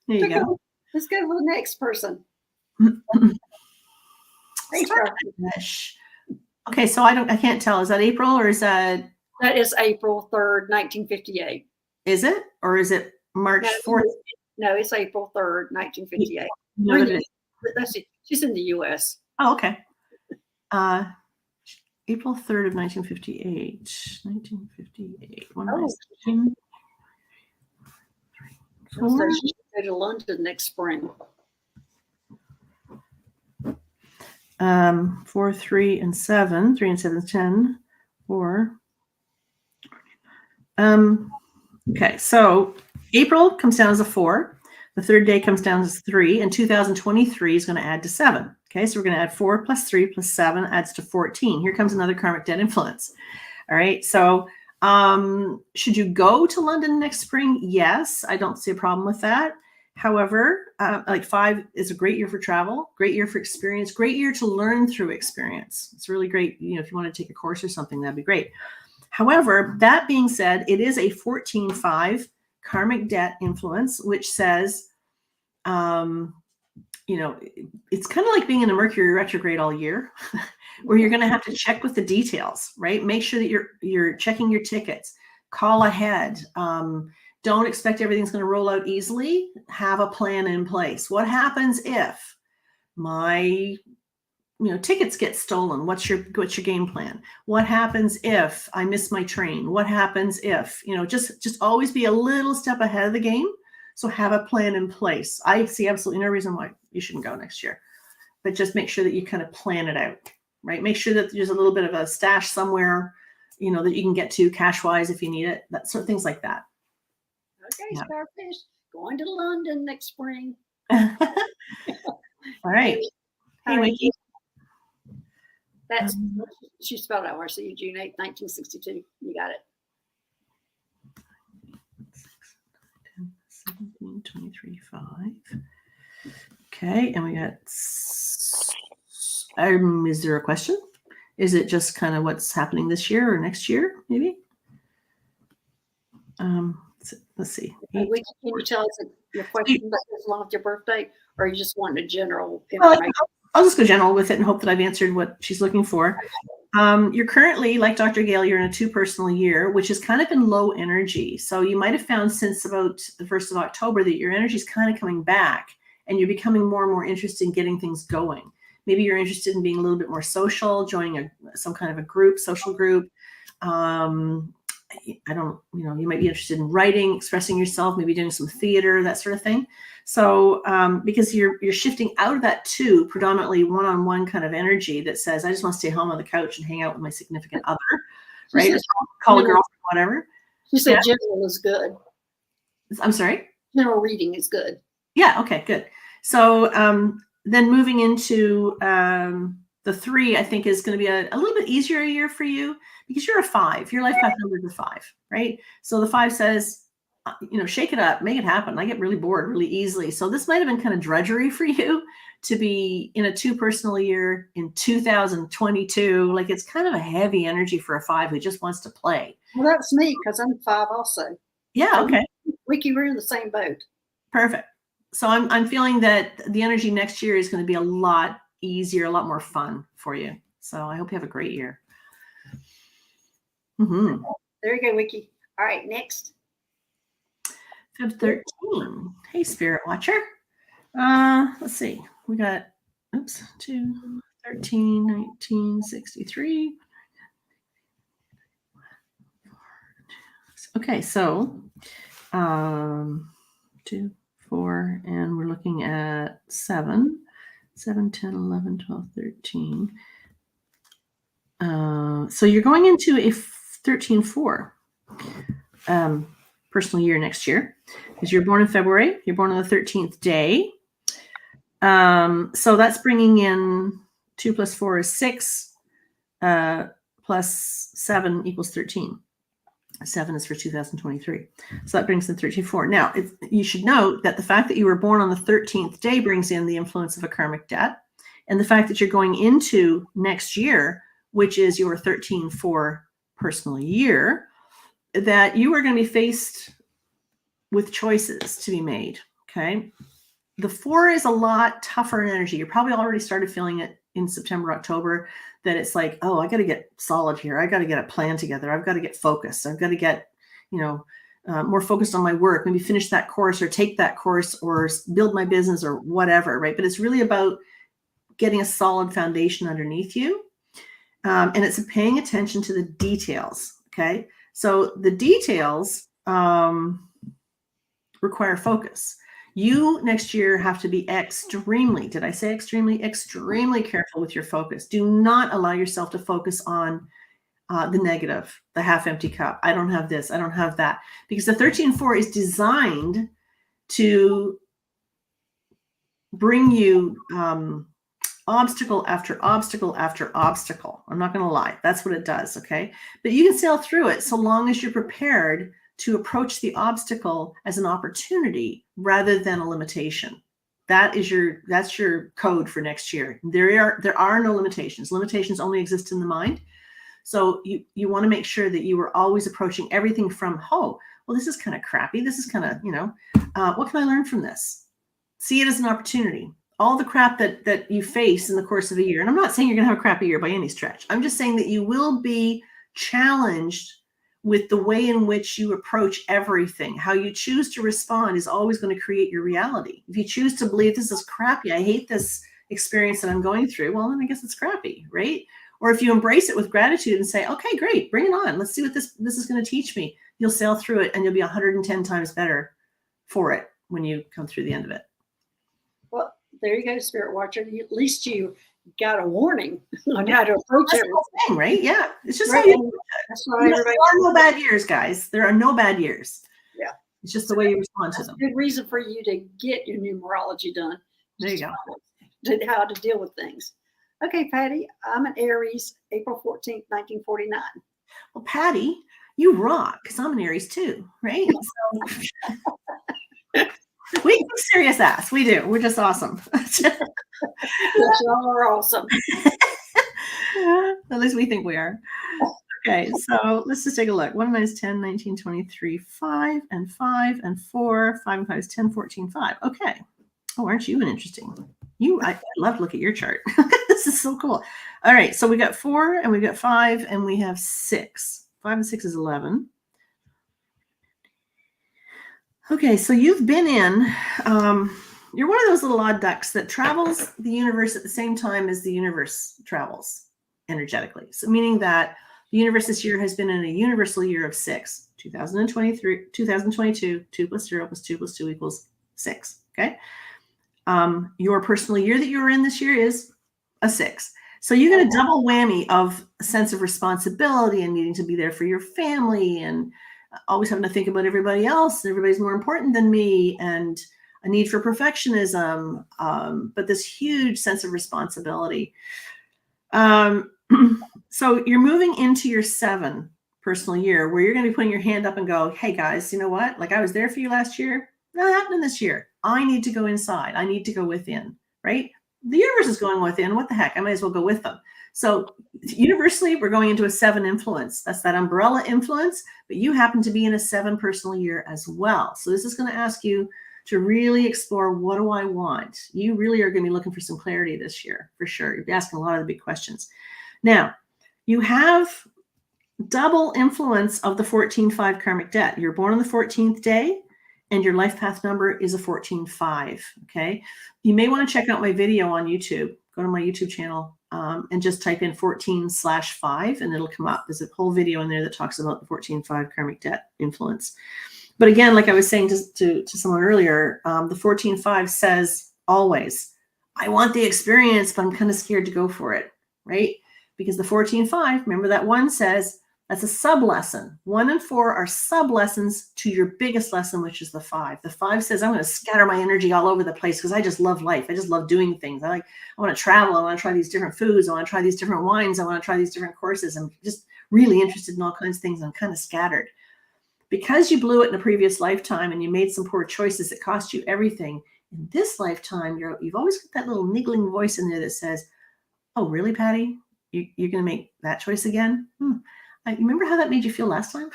There you go. Let's go for the next person. Okay, so I can't tell. Is that April or is that? That is April 3rd, 1958. Is it? Or is it March 4th? No, it's April 3rd, 1958. No, That's it. She's in the U.S. Oh, okay. April 3rd of 1958. 1958. So she should go to London next spring. 4, 3, and 7. 3 and 7 is 10. 4. Okay, so April comes down as a 4. The The third day comes down to 3, and 2023 is going to add to 7. Okay, so we're going to add 4 plus 3 plus 7 adds to 14. Here comes another karmic debt influence. All right, so should you go to London next spring? Yes, I don't see a problem with that. However, like 5 is a great year for travel, great year for experience, great year to learn through experience. It's really great. You know, if you want to take a course or something, that'd be great. However, that being said, it is a 14-5 karmic debt influence, which says, you know, it's kind of like being in a Mercury retrograde all year, where you're going to have to check with the details, right? Make sure that you're checking your tickets, call ahead. Don't expect everything's going to roll out easily. Have a plan in place. What happens if my tickets get stolen? What's your game plan? What happens if I miss my train? What happens if, just always be a little step ahead of the game. So have a plan in place. I see absolutely no reason why you shouldn't go next year, but just make sure that you kind of plan it out, right? Make sure that there's a little bit of a stash somewhere, that you can get to cash wise if you need it, that sort of things like that. Okay, yeah. Starfish, going to London next spring. All right. Hey, Wiki. That's she spelled out where. So you June 8th, 1962. You got it. 17, 23, 5. Okay, and we got. Is there a question? Is it just kind of what's happening this year or next year, maybe? Let's see. Can you tell us your question that goes along with your birthday, or are you just wanting a general information? I'll just go general with it and hope that I've answered what she's looking for. You're currently, like Dr. Gail, you're in a 2 personal year, which has kind of been low energy. So you might have found since about the 1st of October that your energy is kind of coming back and you're becoming more and more interested in getting things going. Maybe you're interested in being a little bit more social, joining some kind of a group, social group. You might be interested in writing, expressing yourself, maybe doing some theater, that sort of thing. So because you're shifting out of that 2 predominantly one-on-one kind of energy that says, I just want to stay home on the couch and hang out with my significant other, right? Call a girlfriend, whatever. You said general is good. I'm sorry? General reading is good. Yeah, okay, good. So then moving into the 3, I think, is going to be a little bit easier year for you because you're a 5. Your life path number is a 5, right? So the 5 says, shake it up, make it happen. I get really bored really easily. So this might have been kind of drudgery for you to be in a 2 personal year in 2022. Like it's kind of a heavy energy for a 5 who just wants to play. Well, that's me because I'm 5 also. Yeah, okay. Wiki, we're in the same boat. Perfect. So I'm feeling that the energy next year is going to be a lot easier, a lot more fun for you. So I hope you have a great year. Mm-hmm. There you go, Wiki. All right, next. Feb 13. Hey, Spirit Watcher. Let's see. We got, 2, 13, 19, 63. Okay, so 2, 4, and we're looking at 7, 10, 11, 12, 13. So you're going into a 13-4 personal year next year because you're born in February. You're born on the 13th day. So that's bringing in 2 plus 4 is 6, plus 7 equals 13. 7 is for 2023. So that brings in 13-4. Now, you should note that the fact that you were born on the 13th day brings in the influence of a karmic debt. And the fact that you're going into next year, which is your 13-4 personal year, that you are going to be faced with choices to be made. Okay. The 4 is a lot tougher in energy. You probably already started feeling it in September, October, that it's like, oh, I got to get solid here. I got to get a plan together. I've got to get focused. I've got to get, more focused on my work, maybe finish that course or take that course or build my business or whatever. Right. But it's really about getting a solid foundation underneath you. And it's paying attention to the details. Okay. So the details require focus. You next year have to be extremely careful with your focus. Do not allow yourself to focus on the negative, the half empty cup. I don't have this. I don't have that. Because the 13-4 is designed to bring you obstacle after obstacle after obstacle. I'm not going to lie. That's what it does. Okay. But you can sail through it so long as you're prepared to approach the obstacle as an opportunity rather than a limitation. That's your code for next year. There are no limitations. Limitations only exist in the mind. So you want to make sure that you are always approaching everything from, oh, well, this is kind of crappy. This is kind of, what can I learn from this? See it as an opportunity. All the crap that you face in the course of a year. And I'm not saying you're going to have a crappy year by any stretch. I'm just saying that you will be challenged with the way in which you approach everything. How you choose to respond is always going to create your reality. If you choose to believe this is crappy, I hate this experience that I'm going through, well, then I guess it's crappy, right? Or if you embrace it with gratitude and say, okay, great, bring it on. Let's see what this is going to teach me. You'll sail through it and you'll be 110 times better for it when you come through the end of it. Well, there you go, Spirit Watcher. At least you got a warning on how to approach That's everything. the whole thing, right? Yeah. It's just Right. how you That's why everybody. There are no bad years, guys. There are no bad years. Yeah. It's just the way you respond to That's them. a good reason for you to get your numerology done. There you go. How to deal with things. Okay, Patty, I'm an Aries, April 14th, 1949. Well, Patty, you rock, because I'm an Aries too, right? So we kick serious ass. We do. We're just awesome. Yes, y'all are awesome. At least we think we are. Okay, so let's just take a look. 1 and 9 is 10, 19, 23, 5 and 5 and 4. 5 and 5 is 10, 14, 5. Okay. Oh, aren't you an interesting? I love to look at your chart. This is so cool. All right, so we got 4 and we got 5 and we have 6. 5 and 6 is 11. Okay, so you've been in, you're one of those little odd ducks that travels the universe at the same time as the universe travels energetically. So meaning that the universe this year has been in a universal year of 6. 2023, 2022, 2 plus 0 plus 2 plus 2 equals 6. Okay. Your personal year that you're in this year is a 6. So you get a double whammy of a sense of responsibility and needing to be there for your family and always having to think about everybody else. Everybody's more important than me, and a need for perfectionism, but this huge sense of responsibility. So you're moving into your 7 personal year where you're going to be putting your hand up and go, hey guys, you know what? Like I was there for you last year. Not happening this year. I need to go inside. I need to go within, right? The universe is going within. What the heck? I might as well go with them. So universally, we're going into a 7 influence. That's that umbrella influence, but you happen to be in a 7 personal year as well. So this is going to ask you to really explore, what do I want? You really are going to be looking for some clarity this year, for sure. You'll be asking a lot of the big questions. Now, you have double influence of the 14-5 karmic debt. You're born on the 14th day, and your life path number is a 14-5. Okay. You may want to check out my video on YouTube. Go to my YouTube channel and just type in 14/5 and it'll come up. There's a whole video in there that talks about the 14-5 karmic debt influence. But again, like I was saying to someone earlier, the 14-5 says always, I want the experience, but I'm kind of scared to go for it, right? Because the 14-5, remember that 1 says, that's a sub lesson. 1 and 4 are sub lessons to your biggest lesson, which is the 5. The 5 says, I'm going to scatter my energy all over the place because I just love life. I just love doing things. I want to travel. I want to try these different foods. I want to try these different wines. I want to try these different courses. I'm just really interested in all kinds of things. I'm kind of scattered. Because you blew it in a previous lifetime and you made some poor choices that cost you everything, in this lifetime, you've always got that little niggling voice in there that says, oh, really, Patty? You're going to make that choice again? You remember how that made you feel last time?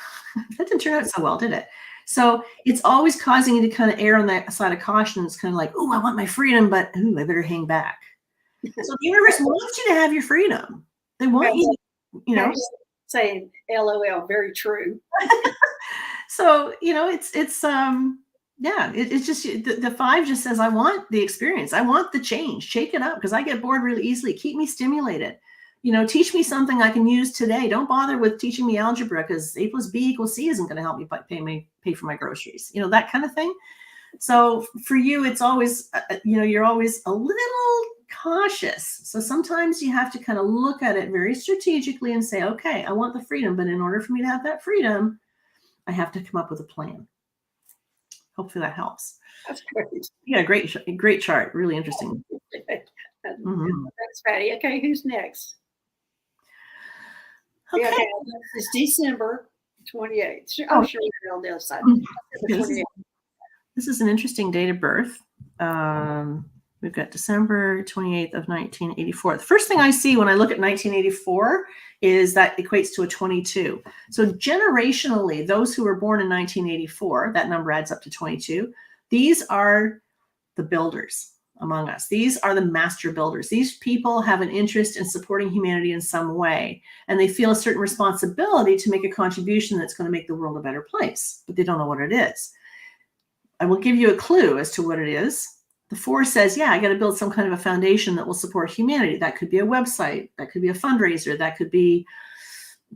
That didn't turn out so well, did it? So it's always causing you to kind of err on that side of caution. It's kind of like, oh, I want my freedom, but I better hang back. So the universe wants you to have your freedom. They want you, saying LOL, very true. So, it's just the 5 just says, I want the experience. I want the change. Shake it up because I get bored really easily. Keep me stimulated. Teach me something I can use today. Don't bother with teaching me algebra because A plus B equals C isn't going to help me pay for my groceries, that kind of thing. So for you, it's always, you're always a little cautious. So sometimes you have to kind of look at it very strategically and say, okay, I want the freedom, but in order for me to have that freedom, I have to come up with a plan. Hopefully that helps. That's great. Yeah, great chart. Really interesting. Thanks, Patty. Okay, who's next? Okay. Yeah, okay, next is December 28th. Oh, sure, you're on the other side. This is an interesting date of birth. We've got December 28th of 1984. The first thing I see when I look at 1984 is that equates to a 22. So generationally, those who were born in 1984, that number adds up to 22. These are the builders among us. These are the master builders. These people have an interest in supporting humanity in some way, and they feel a certain responsibility to make a contribution that's going to make the world a better place, but they don't know what it is. I will give you a clue as to what it is. The 4 says, yeah, I got to build some kind of a foundation that will support humanity. That could be a website. That could be a fundraiser. That could be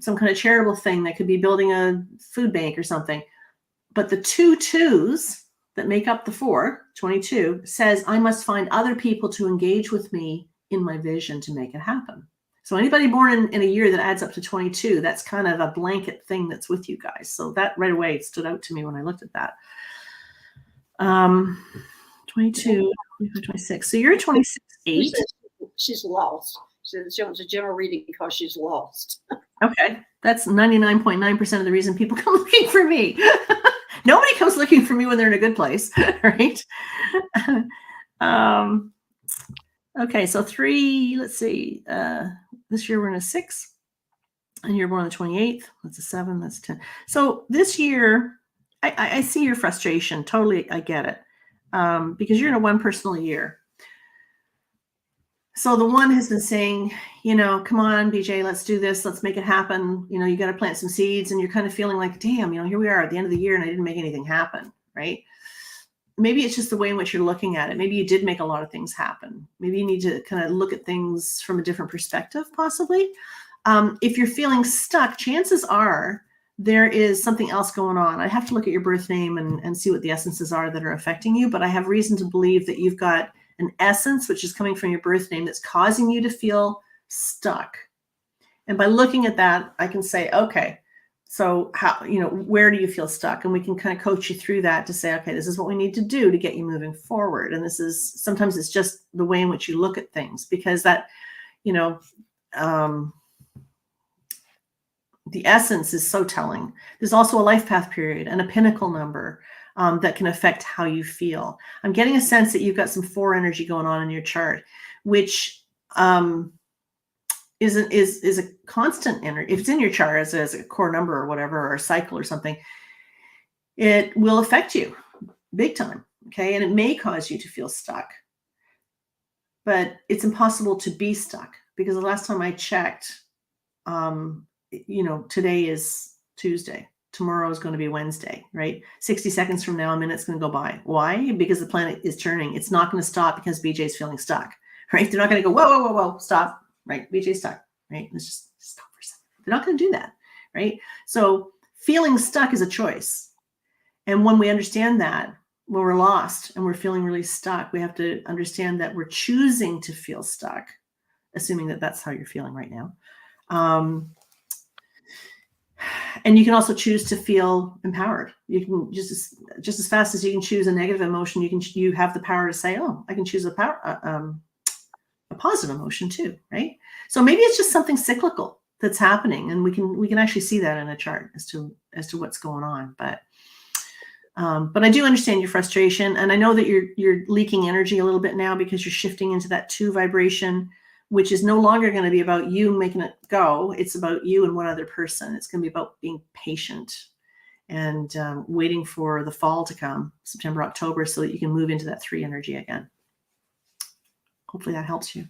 some kind of charitable thing. That could be building a food bank or something. But the 2 2s that make up the 4, 22, says I must find other people to engage with me in my vision to make it happen. So anybody born in a year that adds up to 22, that's kind of a blanket thing that's with you guys. So that right away stood out to me when I looked at that. 22, 25, 26. So you're 26.8. She's lost. She wants a general reading because she's lost. Okay. That's 99.9% of the reason people come looking for me. Nobody comes looking for me when they're in a good place, right? Okay, so 3, let's see. This year we're in a 6, and you're born on the 28th. That's a 7, that's 10. So this year, I see your frustration. Totally, I get it. Because you're in a 1 personal year. So the 1 has been saying, come on, BJ, let's do this. Let's make it happen. You got to plant some seeds, and you're kind of feeling like, damn, here we are at the end of the year and I didn't make anything happen, right? Maybe it's just the way in which you're looking at it. Maybe you did make a lot of things happen. Maybe you need to kind of look at things from a different perspective, possibly. If you're feeling stuck, chances are there is something else going on. I have to look at your birth name and see what the essences are that are affecting you, but I have reason to believe that you've got an essence, which is coming from your birth name, that's causing you to feel stuck. And by looking at that, I can say, okay, so how, where do you feel stuck? And we can kind of coach you through that to say, okay, this is what we need to do to get you moving forward. And sometimes it's just the way in which you look at things, because that, the essence is so telling. There's also a life path period and a pinnacle number that can affect how you feel. I'm getting a sense that you've got some 4 energy going on in your chart, which is a constant energy. If it's in your chart as a core number or whatever, or a cycle or something, it will affect you big time. Okay. And it may cause you to feel stuck, but it's impossible to be stuck, because the last time I checked, today is Tuesday. Tomorrow is going to be Wednesday, right? 60 seconds from now, a minute's going to go by. Why? Because the planet is turning. It's not going to stop because BJ's feeling stuck, right? They're not going to go, whoa, stop, right? BJ's stuck, right? Let's just stop for a second. They're not going to do that, right? So feeling stuck is a choice. And when we understand that, when we're lost and we're feeling really stuck, we have to understand that we're choosing to feel stuck, assuming that that's how you're feeling right now. And you can also choose to feel empowered. You can just as fast as you can choose a negative emotion, you have the power to say, oh, I can choose a positive emotion too, right? So maybe it's just something cyclical that's happening, and we can actually see that in a chart as to what's going on. But I do understand your frustration, and I know that you're leaking energy a little bit now because you're shifting into that 2 vibration, which is no longer going to be about you making it go. It's about you and one other person. It's going to be about being patient and waiting for the fall to come, September, October, so that you can move into that 3 energy again. Hopefully that helps you.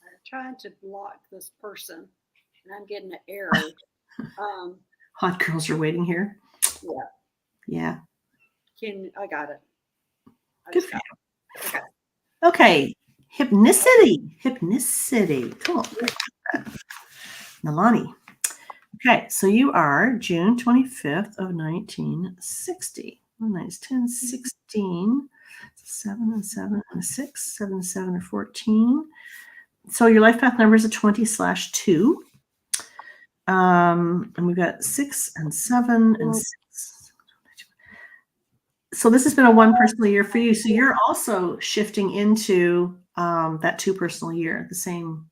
I'm trying to block this person, and I'm getting an error. Hot girls are waiting here. Yeah. I got it. Good for you. Okay. Hypnicity. Cool. Nalani. Okay. So you are June 25th of 1960. Oh, nice. 10, 16, 7 and 7 and 6, 7, 7 or 14. So your life path number is a 20/2. And we've got 6 and 7 and 6 So this has been a one personal year for you. So you're also shifting into that two personal year, the same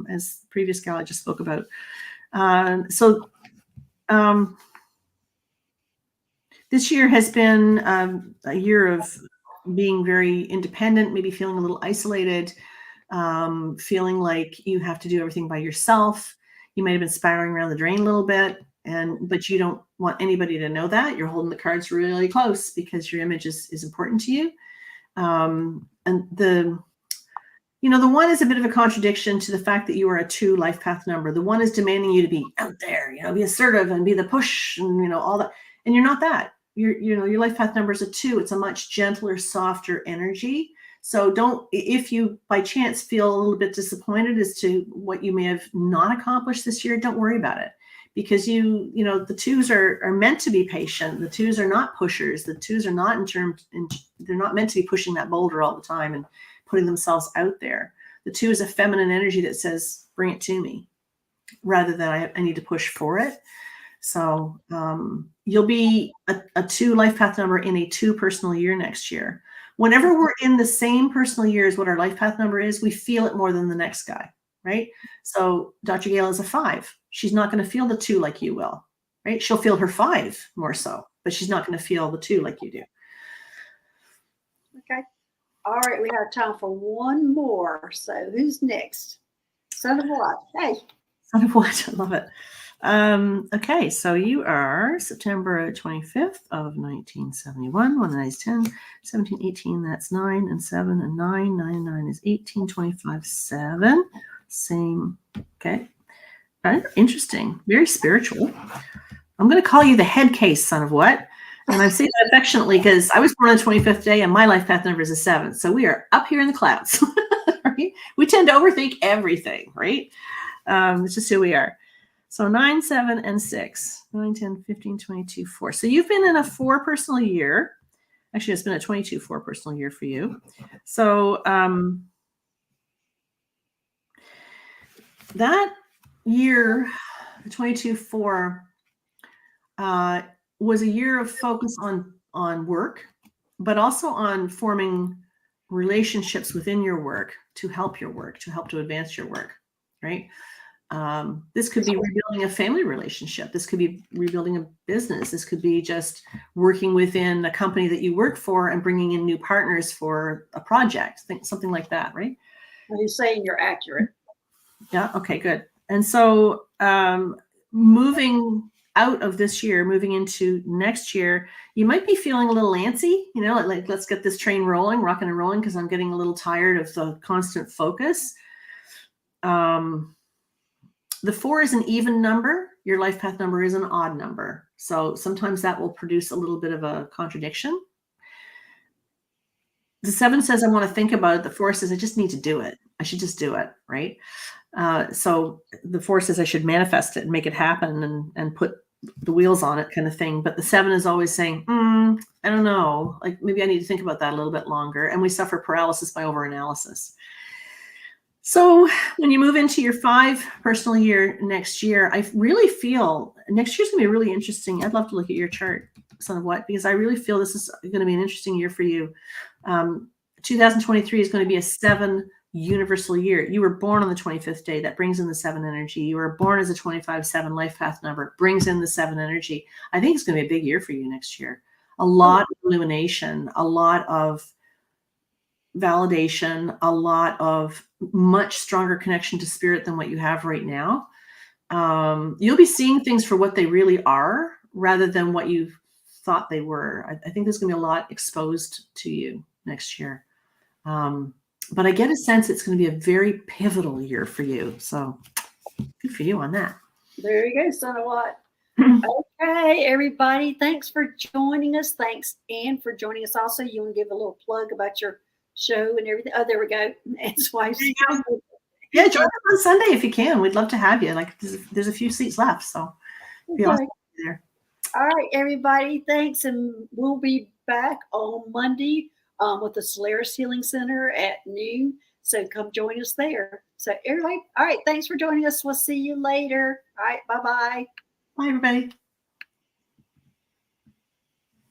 as the previous gal I just spoke about. This year has been a year of being very independent, maybe feeling a little isolated, feeling like you have to do everything by yourself. You might have been spiraling around the drain a little bit, but you don't want anybody to know that. You're holding the cards really close because your image is important to you. And the one is a bit of a contradiction to the fact that you are a 2 life path number. The one is demanding you to be out there, be assertive and be the push and, all that. And you're not that. Your life path number is a 2. It's a much gentler, softer energy. So if you by chance feel a little bit disappointed as to what you may have not accomplished this year, don't worry about it. Because the 2s are meant to be patient. The 2s are not pushers. The 2s are not they're not meant to be pushing that boulder all the time and putting themselves out there. The 2 is a feminine energy that says, bring it to me, rather than I need to push for it. So you'll be a 2 life path number in a 2 personal year next year. Whenever we're in the same personal year as what our life path number is, we feel it more than the next guy, right? So Dr. Gail is a 5. She's not going to feel the 2 like you will, right? She'll feel her 5 more so, but she's not going to feel the 2 like you do. Okay. All right, we have time for one more. So who's next? Son of what? Hey. Son of what? I love it. Okay, so you are September 25th of 1971. 1 and 9 is 10, 17, 18, that's 9, and 7 and 9. 9 and 9 is 18, 25, 7. Same. Okay. Right. Interesting. Very spiritual. I'm going to call you the head case, son of what? And I say that affectionately because I was born on the 25th day and my life path number is a 7. So we are up here in the clouds. Right? We tend to overthink everything, right? It's just who we are. So 9, 7, and 6. 9, 10, 15, 22, 4. So you've been in a 4 personal year. Actually, it's been a 22 4 personal year for you. So that year, 22 4, was a year of focus on work, but also on forming relationships within your work to help to advance your work, right? This could be rebuilding a family relationship. This could be rebuilding a business. This could be just working within a company that you work for and bringing in new partners for a project, something like that, right? Well, he's saying you're accurate. Yeah. Okay, good. And so moving out of this year, moving into next year, you might be feeling a little antsy, like let's get this train rolling, rocking and rolling, because I'm getting a little tired of the constant focus. The 4 is an even number. Your life path number is an odd number. So sometimes that will produce a little bit of a contradiction. The 7 says, I want to think about it. The 4 says, I just need to do it. I should just do it, right? So the 4 says I should manifest it and make it happen and put the wheels on it kind of thing. But the 7 is always saying, I don't know, like maybe I need to think about that a little bit longer. And we suffer paralysis by overanalysis. So when you move into your 5 personal year next year, I really feel next year's gonna be really interesting. I'd love to look at your chart, son of what, because I really feel this is going to be an interesting year for you. 2023 is going to be a 7 universal year. You were born on the 25th day. That brings in the 7 energy. You were born as a 25-7 life path number. Brings in the 7 energy. I think it's going to be a big year for you next year. A lot of illumination, a lot of validation, a lot of much stronger connection to spirit than what you have right now. You'll be seeing things for what they really are rather than what you thought they were. I think there's going to be a lot exposed to you next year. But I get a sense it's going to be a very pivotal year for you. So good for you on that. There you go, son of what? Okay, everybody. Thanks for joining us. Thanks, Anne, for joining us. Also, you want to give a little plug about your show and everything. Oh, there we go. That's why. Yeah, join us on Sunday if you can. We'd love to have you. Like there's a few seats left, so be awesome to be there. All right, everybody. Thanks, and we'll be back on Monday with the Solaris Healing Center at noon. So come join us there. So everybody, all right. Thanks for joining us. We'll see you later. All right. Bye-bye. Bye, everybody.